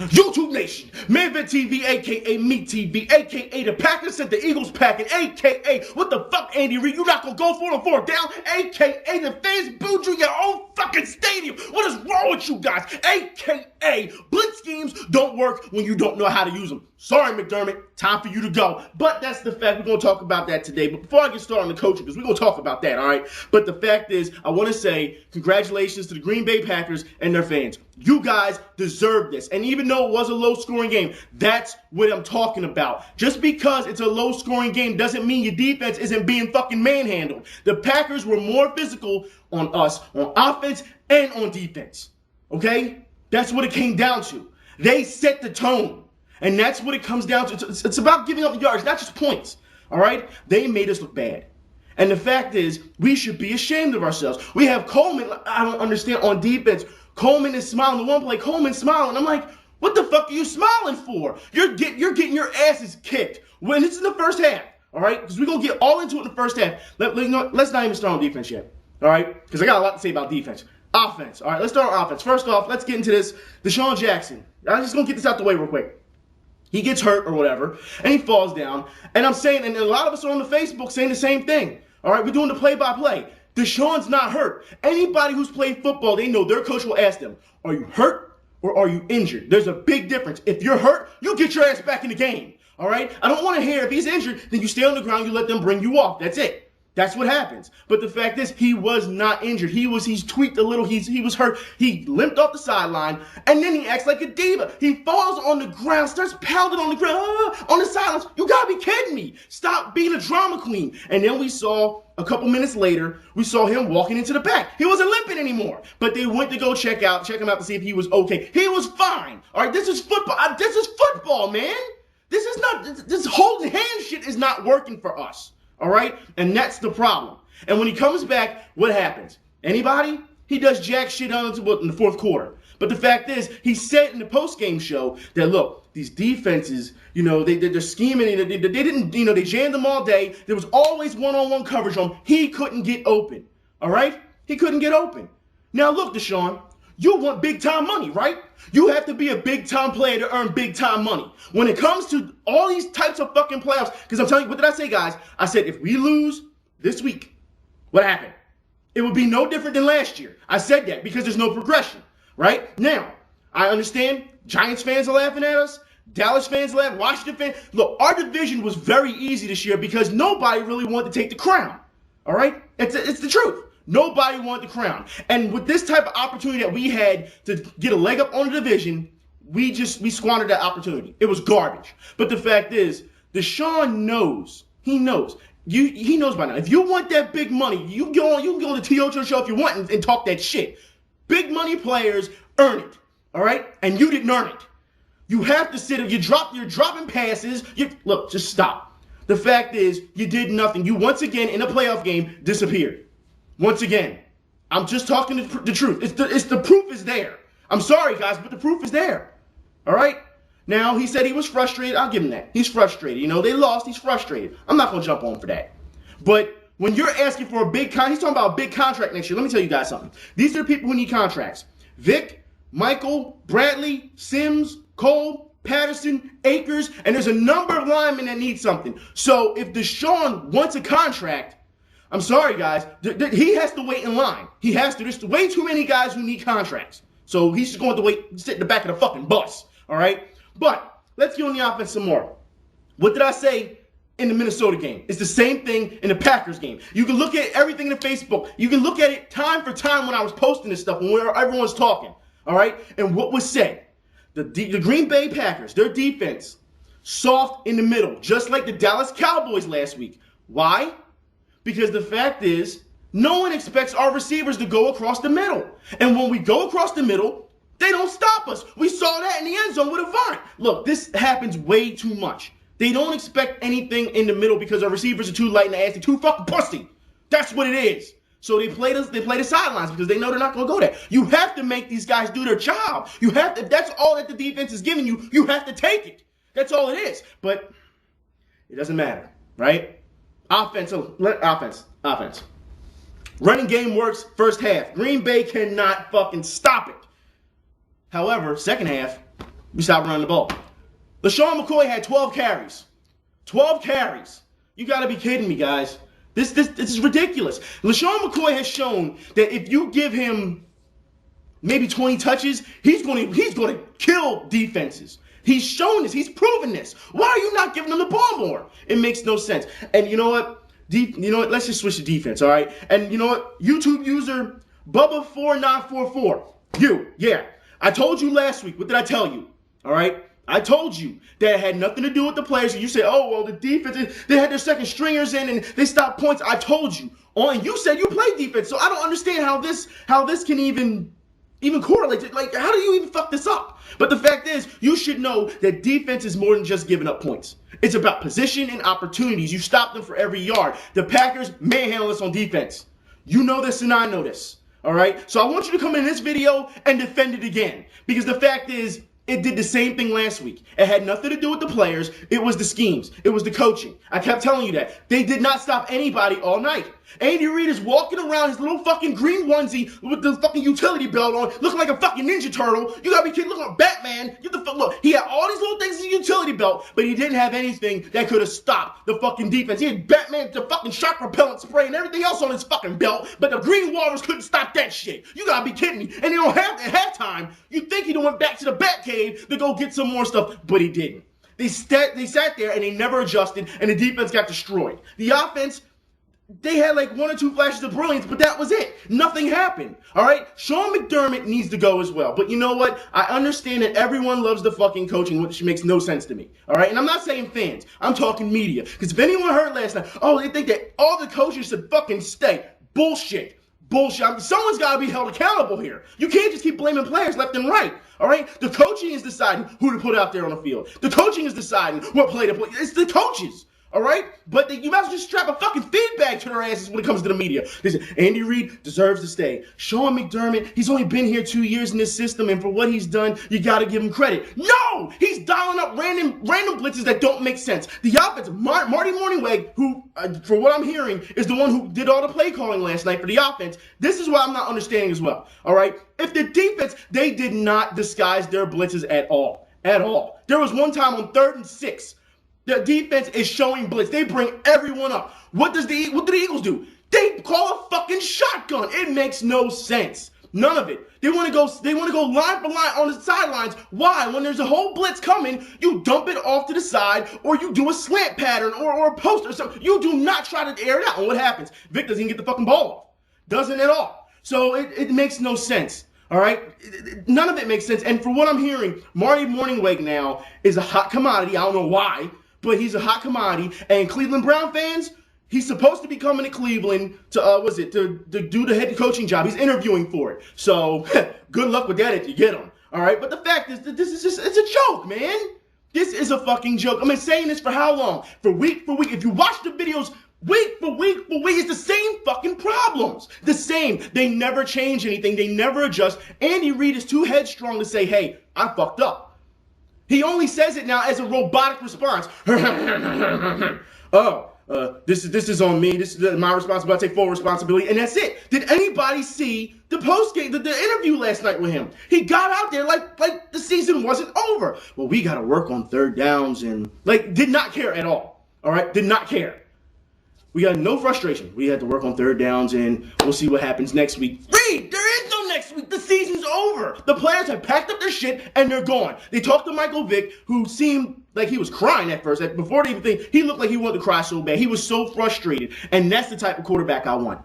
YouTube Nation, Manvet TV, aka Me TV, aka the Packers sent the Eagles packing, aka what the fuck, Andy Reid, you not gonna go for it on fourth down, aka the fans booed you your own fucking stadium. What is wrong with you guys? Aka blitz schemes don't work when you don't know how to use them. Sorry, McDermott, time for you to go. But that's the fact. We're gonna talk about that today. But before I get started on the coaching, because we're gonna talk about that, all right? But the fact is, I want to say congratulations to the Green Bay Packers and their fans. You guys deserve this. And even though it was a low-scoring game, that's what I'm talking about. Just because it's a low-scoring game doesn't mean your defense isn't being fucking manhandled. The Packers were more physical on us, on offense and on defense. Okay? That's what it came down to. They set the tone. And that's what it comes down to. It's about giving up yards, not just points. All right? They made us look bad. And the fact is, we should be ashamed of ourselves. We have Coleman, I don't understand, on defense. Coleman is smiling. The one play, Coleman's smiling. I'm like, what the fuck are you smiling for? You're getting your asses kicked when it's in the first half. All right? Because we're going to get all into it in the first half. Let's not even start on defense yet. All right? Because I got a lot to say about defense. Offense. All right, let's start on offense. First off, let's get into this. Deshaun Jackson. I'm just going to get this out the way real quick. He gets hurt or whatever, and he falls down. And I'm saying, and a lot of us are on the Facebook saying the same thing. All right, we're doing the play-by-play. Deshaun's not hurt. Anybody who's played football, they know their coach will ask them, are you hurt or are you injured? There's a big difference. If you're hurt, you get your ass back in the game. All right? I don't want to hear if he's injured, then you stay on the ground, you let them bring you off. That's it. That's what happens. But the fact is, he was not injured. He's tweaked a little. He was hurt. He limped off the sideline, and then he acts like a diva. He falls on the ground, starts pounding on the ground, on the sidelines. You gotta be kidding me. Stop being a drama queen. And then we saw, a couple minutes later, we saw him walking into the back. He wasn't limping anymore. But they went to go check him out to see if he was okay. He was fine. All right, this is football. This is football, man. This holding hand shit is not working for us. All right? And that's the problem. And when he comes back, what happens? Anybody? He does jack shit in the fourth quarter. But the fact is, he said in the post-game show that, look, these defenses, they're scheming. They didn't, they jammed them all day. There was always one-on-one coverage on him. He couldn't get open. All right? He couldn't get open. Now, look, Deshaun, you want big-time money, right? You have to be a big-time player to earn big-time money. When it comes to all these types of fucking playoffs, because I'm telling you, what did I say, guys? I said if we lose this week, what happened? It would be no different than last year. I said that because there's no progression, right? Now, I understand Giants fans are laughing at us. Dallas fans laugh. Washington fans. Look, our division was very easy this year because nobody really wanted to take the crown, all right? It's the truth. Nobody wanted the crown. And with this type of opportunity that we had to get a leg up on the division, we squandered that opportunity. It was garbage. But the fact is, Deshaun knows. He knows. He knows by now. If you want that big money, you can go on the T.O. show if you want and talk that shit. Big money players earn it. All right? And you didn't earn it. You have to sit. You're dropping passes. Look, just stop. The fact is, you did nothing. You once again, in a playoff game, disappeared. Once again, I'm just talking the truth. The proof is there. I'm sorry, guys, but the proof is there. All right? Now, he said he was frustrated. I'll give him that. He's frustrated. They lost. He's frustrated. I'm not going to jump on for that. But when you're asking for a big contract, he's talking about a big contract next year. Let me tell you guys something. These are the people who need contracts. Vic, Michael, Bradley, Sims, Cole, Patterson, Akers, and there's a number of linemen that need something. So if Deshaun wants a contract, I'm sorry, guys. He has to wait in line. He has to. There's way too many guys who need contracts. So he's just going to wait, sit in the back of the fucking bus. All right? But let's get on the offense some more. What did I say in the Minnesota game? It's the same thing in the Packers game. You can look at everything in the Facebook. You can look at it time for time when I was posting this stuff, when everyone's talking. All right? And what was said? The Green Bay Packers, their defense, soft in the middle, just like the Dallas Cowboys last week. Why? Because the fact is, no one expects our receivers to go across the middle. And when we go across the middle, they don't stop us. We saw that in the end zone with Avant. Look, this happens way too much. They don't expect anything in the middle because our receivers are too light in the ass. They're too fucking pussy. That's what it is. So they play the sidelines because they know they're not going to go there. You have to make these guys do their job. You have to. That's all that the defense is giving you. You have to take it. That's all it is. But it doesn't matter, right? Offense. Running game works first half. Green Bay cannot fucking stop it. However, second half, We stopped running the ball. LaShawn McCoy had 12 carries. 12 carries. You got to be kidding me, guys. This is ridiculous. LaShawn McCoy has shown that if you give him maybe 20 touches, he's going to kill defenses. He's shown this. He's proven this. Why are you not giving him the ball more? It makes no sense. And you know what? Let's just switch to defense, all right? And you know what? YouTube user Bubba4944. Yeah. I told you last week. What did I tell you? All right? I told you that it had nothing to do with the players. And you say, oh, well, the defense, they had their second stringers in and they stopped points. I told you. And you said you play defense. So I don't understand how this can even correlate. Like, how do you even fuck this up? But the fact is, you should know that defense is more than just giving up points. It's about position and opportunities. You stop them for every yard. The Packers manhandle us on defense. You know this and I know this. All right? So I want you to come in this video and defend it again. Because the fact is, it did the same thing last week. It had nothing to do with the players. It was the schemes. It was the coaching. I kept telling you that. They did not stop anybody all night. Andy Reid is walking around his little fucking green onesie with the fucking utility belt on, looking like a fucking Ninja Turtle. You gotta be kidding. Look like Batman. Look, he had all these little things in his utility belt, but he didn't have anything that could have stopped the fucking defense. He had Batman, the fucking shark repellent spray and everything else on his fucking belt, but the Green Walrus couldn't stop that shit. You gotta be kidding me. And at halftime, you think he went back to the Batcave to go get some more stuff, but he didn't. They sat there and they never adjusted, and the defense got destroyed. The offense, they had like one or two flashes of brilliance, but that was it. Nothing happened. All right? Sean McDermott needs to go as well. But you know what? I understand that everyone loves the fucking coaching, which makes no sense to me. All right? And I'm not saying fans. I'm talking media. Because if anyone heard last night, oh, they think that all the coaches should fucking stay. Bullshit. Bullshit. Someone's got to be held accountable here. You can't just keep blaming players left and right. All right? The coaching is deciding who to put out there on the field. The coaching is deciding what play to play. It's the coaches. All right? But you might as well just strap a fucking feedback to their asses when it comes to the media. They say, Andy Reid deserves to stay. Sean McDermott, he's only been here 2 years in this system, and for what he's done, you got to give him credit. No! He's dialing up random blitzes that don't make sense. The offense, Marty Morningweg, who, for what I'm hearing, is the one who did all the play calling last night for the offense. This is what I'm not understanding as well. All right? If the defense, they did not disguise their blitzes at all. At all. There was one time on 3rd and 6. The defense is showing blitz. They bring everyone up. What do the Eagles do? They call a fucking shotgun. It makes no sense. None of it. They want to go line for line on the sidelines. Why? When there's a whole blitz coming, you dump it off to the side, or you do a slant pattern or a post or something. You do not try to air it out. And what happens? Vic doesn't even get the fucking ball off. Doesn't at all. So it makes no sense. All right? None of it makes sense. And for what I'm hearing, Marty Morningweg now is a hot commodity. I don't know why. But he's a hot commodity, and Cleveland Brown fans, he's supposed to be coming to Cleveland to do the head coaching job. He's interviewing for it. So good luck with that if you get him. All right, but the fact is that this is just, it's a joke, man. This is a fucking joke. I've been saying this for how long? For week. If you watch the videos week for week, it's the same fucking problems. The same. They never change anything. They never adjust. Andy Reid is too headstrong to say, hey, I fucked up. He only says it now as a robotic response. This is on me. This is my responsibility. I take full responsibility, and that's it. Did anybody see the postgame, the interview last night with him? He got out there like the season wasn't over. Well, we got to work on 3rd downs and did not care at all. All right, did not care. We got no frustration. We had to work on 3rd downs, and we'll see what happens next week. Reid, there is no next week. The season's over. The players have packed up their shit, and they're gone. They talked to Michael Vick, who seemed like he was crying at first. Before they even think, he looked like he wanted to cry so bad. He was so frustrated, and that's the type of quarterback I want.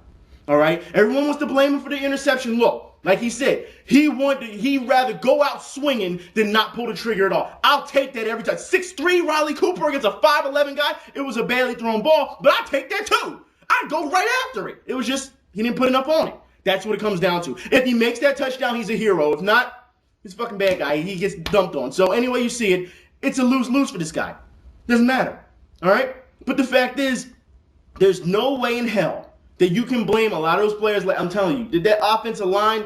All right? Everyone wants to blame him for the interception. Look, like he said, he'd rather go out swinging than not pull the trigger at all. I'll take that every time. 6'3" Riley Cooper against a 5'11" guy. It was a badly thrown ball, but I'd take that too. I'd go right after it. It was just, he didn't put enough on it. That's what it comes down to. If he makes that touchdown, he's a hero. If not, he's a fucking bad guy. He gets dumped on. So anyway you see it, it's a lose-lose for this guy. Doesn't matter. All right? But the fact is, there's no way in hell that you can blame a lot of those players. I'm telling you, did that offensive line,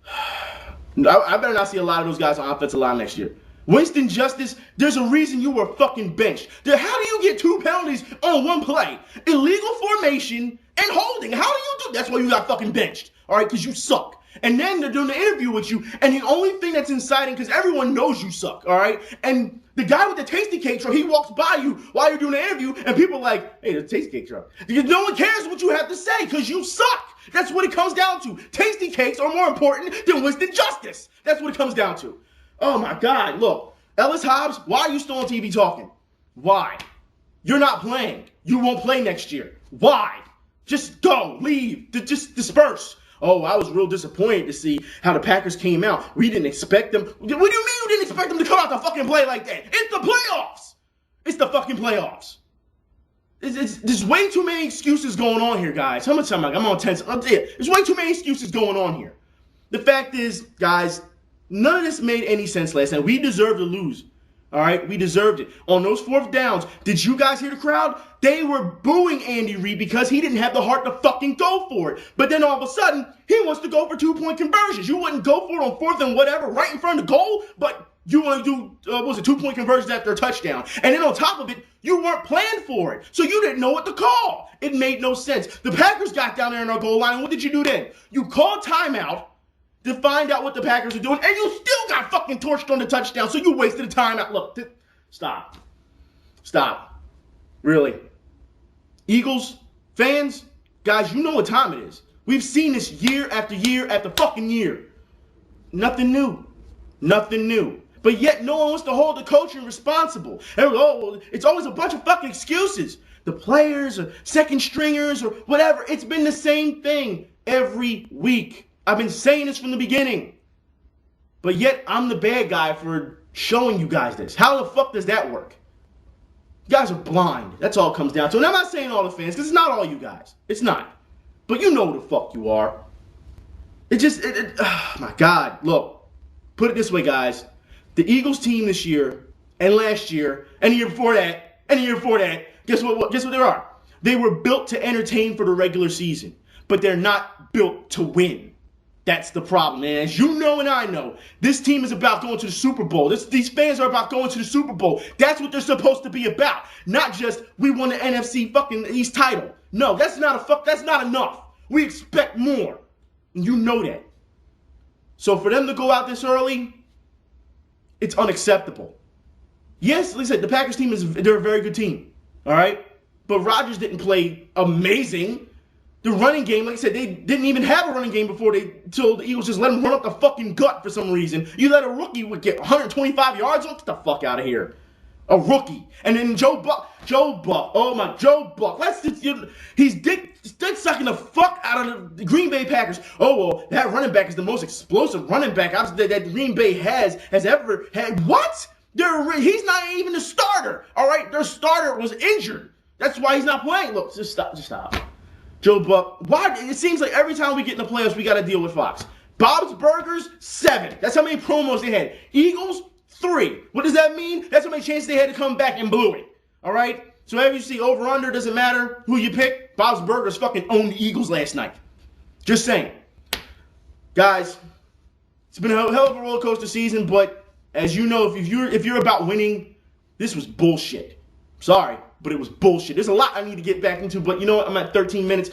I better not see a lot of those guys on offensive line next year. Winston Justice, there's a reason you were fucking benched. How do you get 2 penalties on 1 play? Illegal formation and holding. How do you do? That's why you got fucking benched. All right, because you suck. And then they're doing the interview with you, and the only thing that's inciting, because everyone knows you suck, all right? And the guy with the tasty cake truck, he walks by you while you're doing the interview, and people are like, hey, the tasty cake truck. Because no one cares what you have to say, because you suck. That's what it comes down to. Tasty cakes are more important than Winston Justice. That's what it comes down to. Oh my God, look. Ellis Hobbs, why are you still on TV talking? Why? You're not playing. You won't play next year. Why? Just go, leave, just disperse. Oh, I was real disappointed to see how the Packers came out. We didn't expect them. What do you mean you didn't expect them to come out to fucking play like that? It's the playoffs. It's the fucking playoffs. There's way too many excuses going on here, guys. How much time I'm on 10? There's way too many excuses going on here. The fact is, guys, none of this made any sense last night. We deserved to lose. All right, we deserved it. On those fourth downs, did you guys hear the crowd? They were booing Andy Reid because he didn't have the heart to fucking go for it. But then all of a sudden, he wants to go for 2-point conversions. You wouldn't go for it on fourth and whatever, right in front of the goal, but you want to do, 2-point conversions after a touchdown. And then on top of it, you weren't planned for it. So you didn't know what to call. It made no sense. The Packers got down there in our goal line, and what did you do then? You called timeout to find out what the Packers are doing, and you still got fucking torched on the touchdown, so you wasted the time out. Look, stop. Stop. Really. Eagles, fans, guys, you know what time it is. We've seen this year after year after fucking year. Nothing new. Nothing new. But yet no one wants to hold the coaching responsible. And, it's always a bunch of fucking excuses. The players or second stringers or whatever. It's been the same thing every week. I've been saying this from the beginning. But yet, I'm the bad guy for showing you guys this. How the fuck does that work? You guys are blind. That's all it comes down to. And I'm not saying all the fans, because it's not all you guys. It's not. But you know who the fuck you are. Oh my God. Look, put it this way, guys. The Eagles team this year, and last year, and the year before that, and the year before that, guess what they are? They were built to entertain for the regular season. But they're not built to win. That's the problem, and as you know and I know, this team is about going to the Super Bowl. These fans are about going to the Super Bowl. That's what they're supposed to be about. Not just, we won the NFC fucking East title. No, that's not enough. We expect more. And you know that. So for them to go out this early, it's unacceptable. Yes, like I said, the Packers team they're a very good team. All right? But Rodgers didn't play amazing. The running game, like I said, they didn't even have a running game until the Eagles just let them run up the fucking gut for some reason. You let a rookie get 125 yards? Get the fuck out of here. A rookie. And then Joe Buck. He's dick sucking the fuck out of the Green Bay Packers. Oh, well, that running back is the most explosive running back that Green Bay has ever had. What? He's not even the starter. All right? Their starter was injured. That's why he's not playing. Look, just stop. Joe Buck, why? It seems like every time we get in the playoffs, we got to deal with Fox. Bob's Burgers, 7. That's how many promos they had. Eagles, 3. What does that mean? That's how many chances they had to come back and blew it. All right? So whenever you see over-under, doesn't matter who you pick. Bob's Burgers fucking owned the Eagles last night. Just saying. Guys, it's been a hell of a roller coaster season, but as you know, if you're about winning, this was bullshit. Sorry. But it was bullshit. There's a lot I need to get back into, but you know what? I'm at 13 minutes.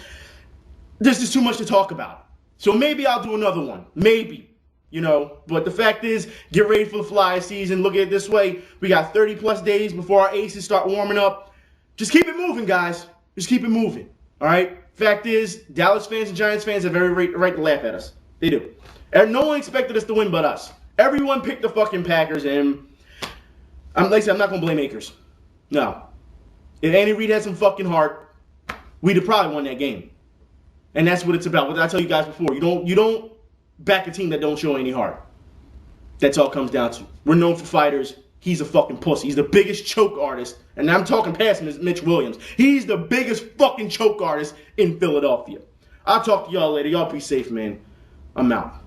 There's just too much to talk about. So maybe I'll do another one. Maybe. But the fact is, get ready for the fly season. Look at it this way. We got 30-plus days before our aces start warming up. Just keep it moving, guys. Just keep it moving. All right? Fact is, Dallas fans and Giants fans have every right to laugh at us. They do. And no one expected us to win but us. Everyone picked the fucking Packers, and like I said, I'm not going to blame Akers. No. If Andy Reid had some fucking heart, we'd have probably won that game. And that's what it's about. What did I tell you guys before? You don't back a team that don't show any heart. That's all it comes down to. We're known for fighters. He's a fucking pussy. He's the biggest choke artist. And I'm talking past him as Mitch Williams. He's the biggest fucking choke artist in Philadelphia. I'll talk to y'all later. Y'all be safe, man. I'm out.